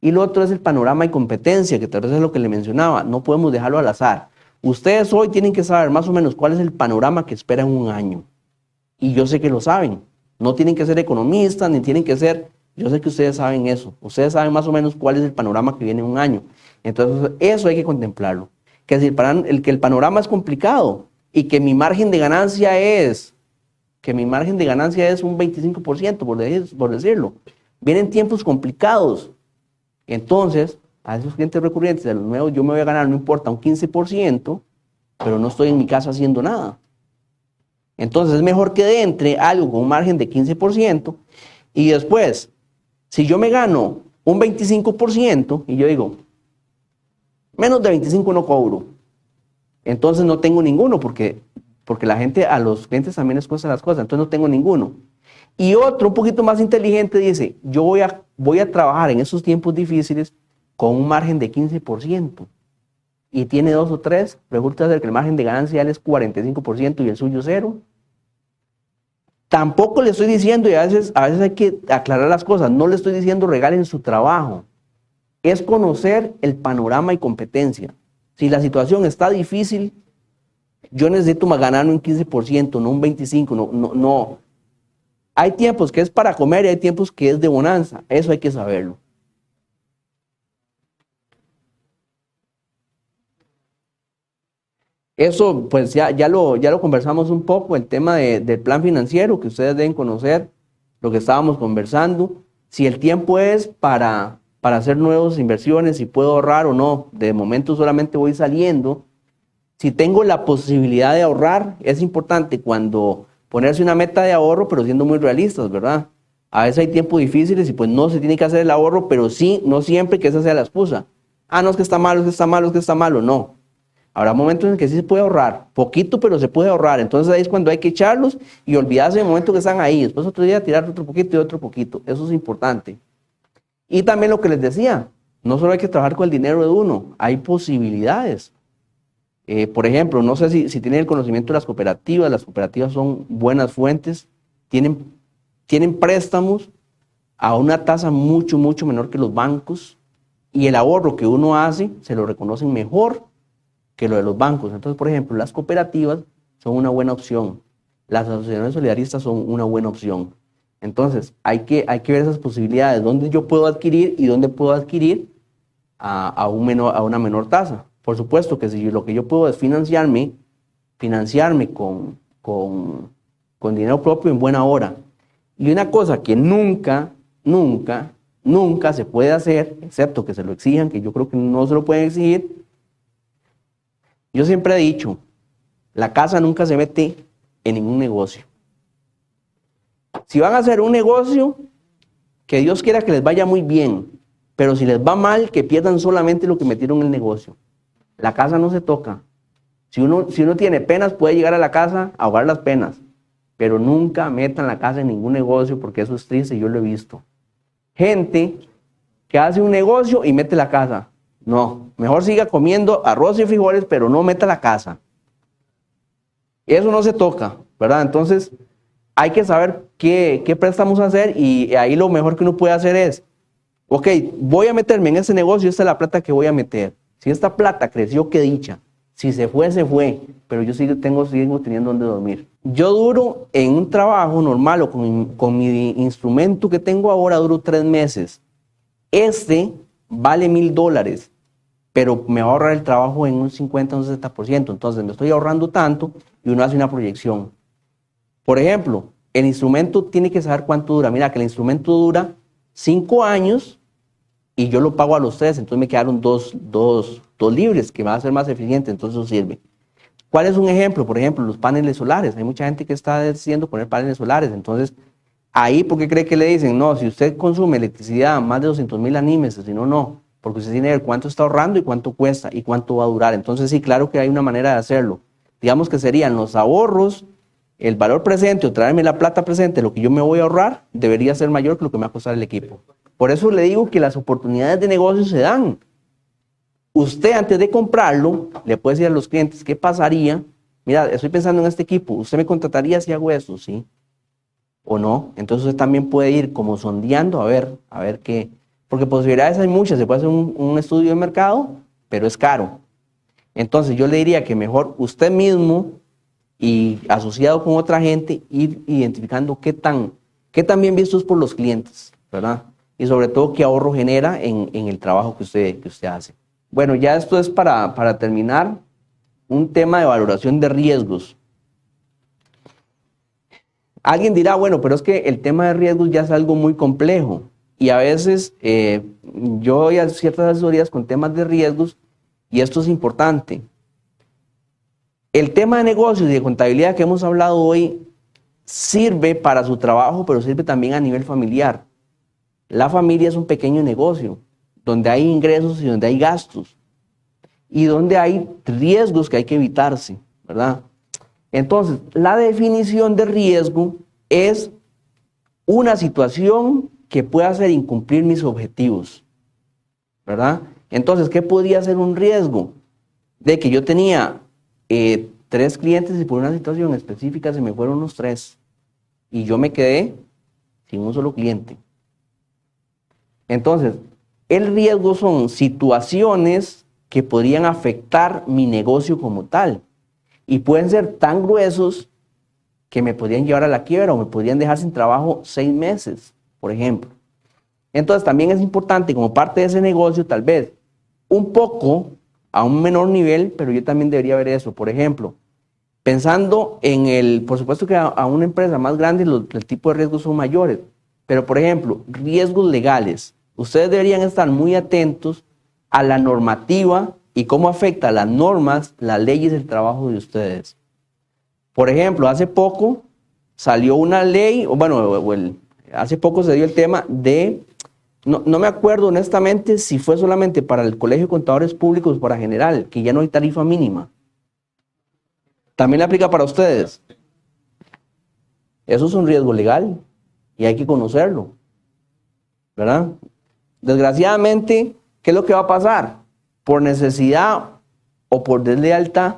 Y lo otro es el panorama y competencia, que tal vez es lo que le mencionaba. No podemos dejarlo al azar. Ustedes hoy tienen que saber más o menos cuál es el panorama que espera en un año. Y yo sé que lo saben. No tienen que ser economistas, ni tienen que ser... Yo sé que ustedes saben eso. Ustedes saben más o menos cuál es el panorama que viene en un año. Entonces, eso hay que contemplarlo. Que es decir, que el panorama es complicado y que mi margen de ganancia es... un 25%, por decirlo. Vienen tiempos complicados. Entonces, a esos clientes recurrentes, a los nuevos, yo me voy a ganar, no importa, un 15%, pero no estoy en mi casa haciendo nada. Entonces, es mejor que entre algo con un margen de 15% y después, si yo me gano un 25% y yo digo, menos de 25 no cobro, entonces no tengo ninguno porque la gente, a los clientes también les cuesta las cosas, entonces no tengo ninguno. Y otro un poquito más inteligente dice, yo voy a trabajar en esos tiempos difíciles con un margen de 15%. Y tiene 2 o 3, resulta ser que el margen de ganancia es 45% y el suyo 0. Tampoco le estoy diciendo, y a veces hay que aclarar las cosas, no le estoy diciendo regalen su trabajo. Es conocer el panorama y competencia. Si la situación está difícil, yo necesito ganarme un 15%, no un 25%, no. Hay tiempos que es para comer y hay tiempos que es de bonanza. Eso hay que saberlo. Eso, pues ya lo conversamos un poco, el tema del plan financiero, que ustedes deben conocer, lo que estábamos conversando. Si el tiempo es para hacer nuevas inversiones, si puedo ahorrar o no. De momento solamente voy saliendo. Si tengo la posibilidad de ahorrar, es importante cuando ponerse una meta de ahorro, pero siendo muy realistas, ¿verdad? A veces hay tiempos difíciles y pues no se tiene que hacer el ahorro, pero sí, no siempre que esa sea la excusa. Ah, no, es que está malo, es que está malo, es que está malo. No. Habrá momentos en que sí se puede ahorrar, poquito, pero se puede ahorrar. Entonces ahí es cuando hay que echarlos y olvidarse del momento que están ahí. Después otro día tirar otro poquito y otro poquito. Eso es importante. Y también lo que les decía, no solo hay que trabajar con el dinero de uno, hay posibilidades. Por ejemplo, no sé si tienen el conocimiento de las cooperativas son buenas fuentes, tienen préstamos a una tasa mucho, mucho menor que los bancos y el ahorro que uno hace se lo reconocen mejor que lo de los bancos. Entonces, por ejemplo, las cooperativas son una buena opción. las asociaciones solidaristas son una buena opción. Entonces, hay que ver esas posibilidades, dónde yo puedo adquirir y dónde puedo adquirir a una menor tasa. Por supuesto que si lo que yo puedo es financiarme con dinero propio en buena hora. Y una cosa que nunca se puede hacer, excepto que se lo exijan, que yo creo que no se lo pueden exigir. Yo siempre he dicho, la casa nunca se mete en ningún negocio. Si van a hacer un negocio, que Dios quiera que les vaya muy bien, pero si les va mal, que pierdan solamente lo que metieron en el negocio. La casa no se toca. Si uno tiene penas, puede llegar a la casa a ahogar las penas, pero nunca metan la casa en ningún negocio, porque eso es triste, yo lo he visto. Gente que hace un negocio y mete la casa. No, mejor siga comiendo arroz y frijoles, pero no meta la casa. Eso no se toca, ¿verdad? Entonces, hay que saber qué préstamos hacer, y ahí lo mejor que uno puede hacer es, ok, voy a meterme en ese negocio, esta es la plata que voy a meter. Si esta plata creció, qué dicha. Si se fue, pero yo sigo teniendo donde dormir. Yo duro en un trabajo normal o con mi instrumento que tengo ahora, duro 3 meses. Este vale $1,000, pero me va a ahorrar el trabajo en un 50 o un 60%. Entonces me estoy ahorrando tanto y uno hace una proyección. Por ejemplo, el instrumento tiene que saber cuánto dura. Mira, que el instrumento dura 5 años y yo lo pago a los 3, entonces me quedaron dos libres, que va a ser más eficiente, entonces eso sirve. ¿Cuál es un ejemplo? Por ejemplo, los paneles solares. Hay mucha gente que está decidiendo poner paneles solares, entonces ahí, ¿por qué cree que le dicen? No, si usted consume electricidad más de 200,000 anímenes, si no, no, porque usted tiene que ver cuánto está ahorrando y cuánto cuesta y cuánto va a durar. Entonces sí, claro que hay una manera de hacerlo. Digamos que serían los ahorros, el valor presente o traerme la plata presente, lo que yo me voy a ahorrar, debería ser mayor que lo que me va a costar el equipo. Por eso le digo que las oportunidades de negocio se dan. Usted, antes de comprarlo, le puede decir a los clientes, ¿qué pasaría? Mira, estoy pensando en este equipo, ¿usted me contrataría si hago eso? ¿Sí? ¿O no? Entonces usted también puede ir como sondeando a ver qué. Porque posibilidades hay muchas, se puede hacer un estudio de mercado, pero es caro. Entonces yo le diría que mejor usted mismo y asociado con otra gente, ir identificando qué tan bien vistos por los clientes, ¿verdad? Y sobre todo qué ahorro genera en el trabajo que usted hace. Bueno, ya esto es para terminar, un tema de valoración de riesgos. Alguien dirá, bueno, pero es que el tema de riesgos ya es algo muy complejo. Y a veces yo doy a ciertas asesorías con temas de riesgos, y esto es importante. El tema de negocios y de contabilidad que hemos hablado hoy sirve para su trabajo, pero sirve también a nivel familiar. La familia es un pequeño negocio, donde hay ingresos y donde hay gastos, y donde hay riesgos que hay que evitarse, ¿verdad? Entonces, la definición de riesgo es una situación que pueda hacer incumplir mis objetivos, ¿verdad? Entonces, ¿qué podría ser un riesgo? De que yo tenía 3 clientes y por una situación específica se me fueron los 3 y yo me quedé sin un solo cliente. Entonces, el riesgo son situaciones que podrían afectar mi negocio como tal y pueden ser tan gruesos que me podrían llevar a la quiebra o me podrían dejar sin trabajo 6 meses, por ejemplo. Entonces, también es importante como parte de ese negocio, tal vez un poco a un menor nivel, pero yo también debería ver eso. Por ejemplo, pensando por supuesto que a una empresa más grande el tipo de riesgos son mayores, pero por ejemplo, riesgos legales. Ustedes deberían estar muy atentos a la normativa y cómo afecta a las normas, las leyes del trabajo de ustedes. Por ejemplo, hace poco salió una ley, hace poco se dio el tema de, no me acuerdo honestamente si fue solamente para el Colegio de Contadores Públicos o para general, que ya no hay tarifa mínima. También le aplica para ustedes. Eso es un riesgo legal y hay que conocerlo, ¿verdad? Desgraciadamente, ¿qué es lo que va a pasar? Por necesidad o por deslealtad,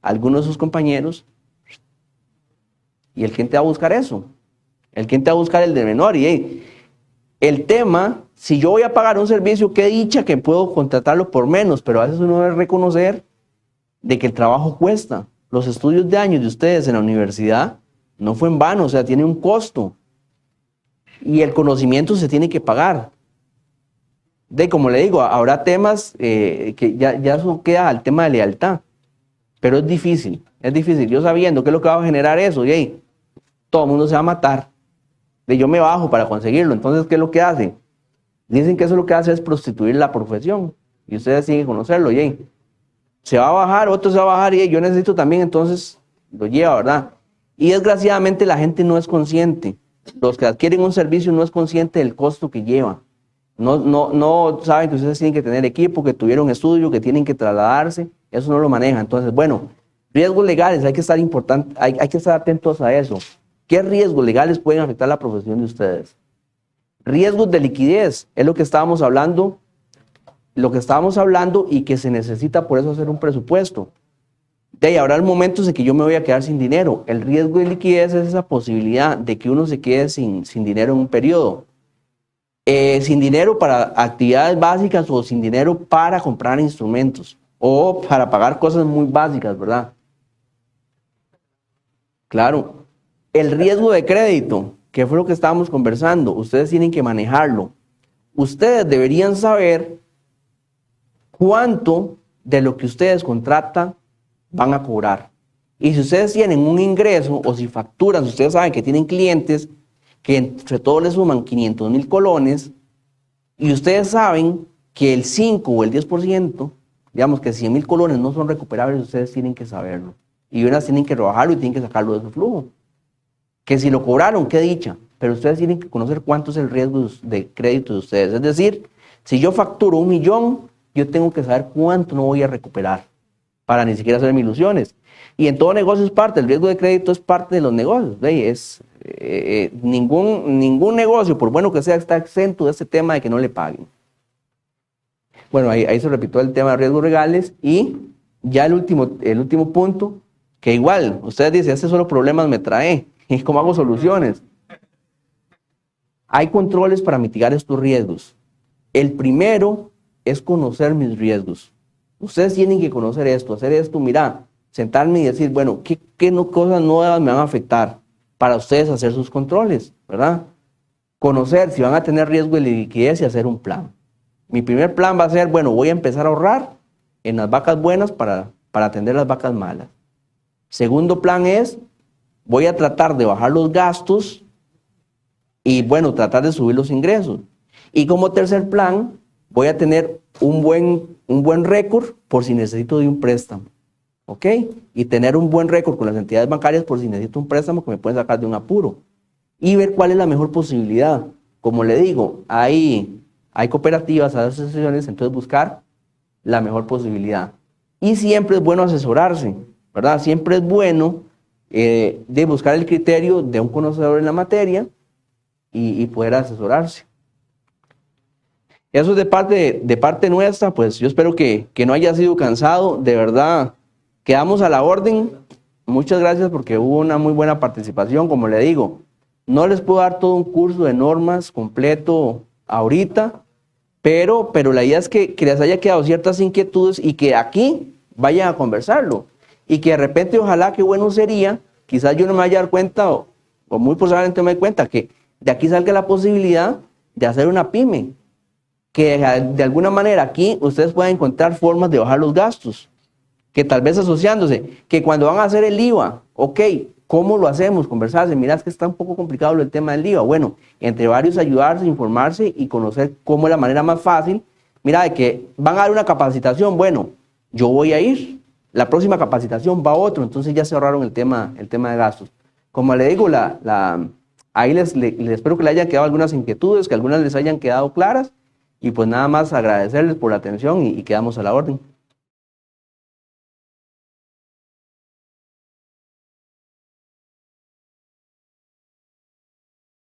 algunos de sus compañeros, y el cliente va a buscar eso. El cliente va a buscar el de menor. Y el tema, si yo voy a pagar un servicio, qué dicha que puedo contratarlo por menos, pero a veces uno debe reconocer de que el trabajo cuesta. Los estudios de años de ustedes en la universidad No fue en vano, o sea, tiene un costo. Y el conocimiento se tiene que pagar. Como le digo, habrá temas que ya eso queda al tema de lealtad. Pero es difícil, es difícil. Yo sabiendo qué es lo que va a generar eso, y hey, todo el mundo se va a matar. Yo me bajo para conseguirlo. Entonces, ¿qué es lo que hace? Dicen que eso lo que hace es prostituir la profesión. Y ustedes tienen que conocerlo, y hey, se va a bajar, otro se va a bajar, y hey, yo necesito también, entonces lo lleva, ¿verdad? Y desgraciadamente la gente no es consciente. Los que adquieren un servicio no es consciente del costo que lleva. No saben que ustedes tienen que tener equipo, que tuvieron estudio, que tienen que trasladarse. Eso no lo manejan. Entonces, bueno, riesgos legales, hay que estar atentos a eso. ¿Qué riesgos legales pueden afectar la profesión de ustedes? Riesgos de liquidez, es lo que estábamos hablando y que se necesita por eso hacer un presupuesto. De ahí habrá momentos en que yo me voy a quedar sin dinero. El riesgo de liquidez es esa posibilidad de que uno se quede sin dinero en un periodo. Sin dinero para actividades básicas o sin dinero para comprar instrumentos o para pagar cosas muy básicas, ¿verdad? Claro. El riesgo de crédito, que fue lo que estábamos conversando, ustedes tienen que manejarlo. Ustedes deberían saber cuánto de lo que ustedes contratan van a cobrar. Y si ustedes tienen un ingreso o si facturan, si ustedes saben que tienen clientes que entre todos les suman 500,000 colones y ustedes saben que el 5 o el 10%, digamos que 100,000 colones no son recuperables, ustedes tienen que saberlo. Y unas tienen que rebajarlo y tienen que sacarlo de su flujo. Que si lo cobraron, qué dicha, pero ustedes tienen que conocer cuánto es el riesgo de crédito de ustedes. Es decir, si yo facturo 1,000,000, yo tengo que saber cuánto no voy a recuperar para ni siquiera hacerme ilusiones. Y en todo negocio es parte, el riesgo de crédito es parte de los negocios. Ningún negocio, por bueno que sea, está exento de este tema de que no le paguen. Bueno, ahí se repitió el tema de riesgos legales y ya el último punto, que igual, ustedes dicen, este solo problemas me trae, y cómo hago soluciones. Hay controles para mitigar estos riesgos. El primero es conocer mis riesgos. Ustedes tienen que conocer esto, hacer esto, mira, sentarme y decir, bueno, ¿qué cosas nuevas me van a afectar para ustedes hacer sus controles, ¿verdad? Conocer si van a tener riesgo de liquidez y hacer un plan. Mi primer plan va a ser, bueno, voy a empezar a ahorrar en las vacas buenas para atender las vacas malas. Segundo plan es, voy a tratar de bajar los gastos y, bueno, tratar de subir los ingresos. Y como tercer plan, voy a tener un buen récord por si necesito de un préstamo. ¿Ok? Y tener un buen récord con las entidades bancarias por si necesito un préstamo que me pueden sacar de un apuro. Y ver cuál es la mejor posibilidad. Como le digo, hay cooperativas, hay asociaciones, entonces buscar la mejor posibilidad. Y siempre es bueno asesorarse, ¿verdad? Siempre es bueno de buscar el criterio de un conocedor en la materia y poder asesorarse. Eso es de parte nuestra, pues yo espero que no haya sido cansado, de verdad, quedamos a la orden. Muchas gracias porque hubo una muy buena participación, como le digo, no les puedo dar todo un curso de normas completo ahorita, pero la idea es que les haya quedado ciertas inquietudes y que aquí vayan a conversarlo, y que de repente ojalá que bueno sería, quizás yo no me vaya a dar cuenta, o muy posiblemente me dé cuenta, que de aquí salga la posibilidad de hacer una pyme, que de alguna manera aquí ustedes puedan encontrar formas de bajar los gastos, que tal vez asociándose, que cuando van a hacer el IVA, ok, ¿cómo lo hacemos? Conversarse, mira, es que está un poco complicado el tema del IVA. Bueno, entre varios ayudarse, informarse y conocer cómo es la manera más fácil. Mira, de que van a dar una capacitación, bueno, yo voy a ir, la próxima capacitación va otro, entonces ya se ahorraron el tema de gastos. Como le digo, ahí les espero que le hayan quedado algunas inquietudes, que algunas les hayan quedado claras, y pues nada más agradecerles por la atención y quedamos a la orden.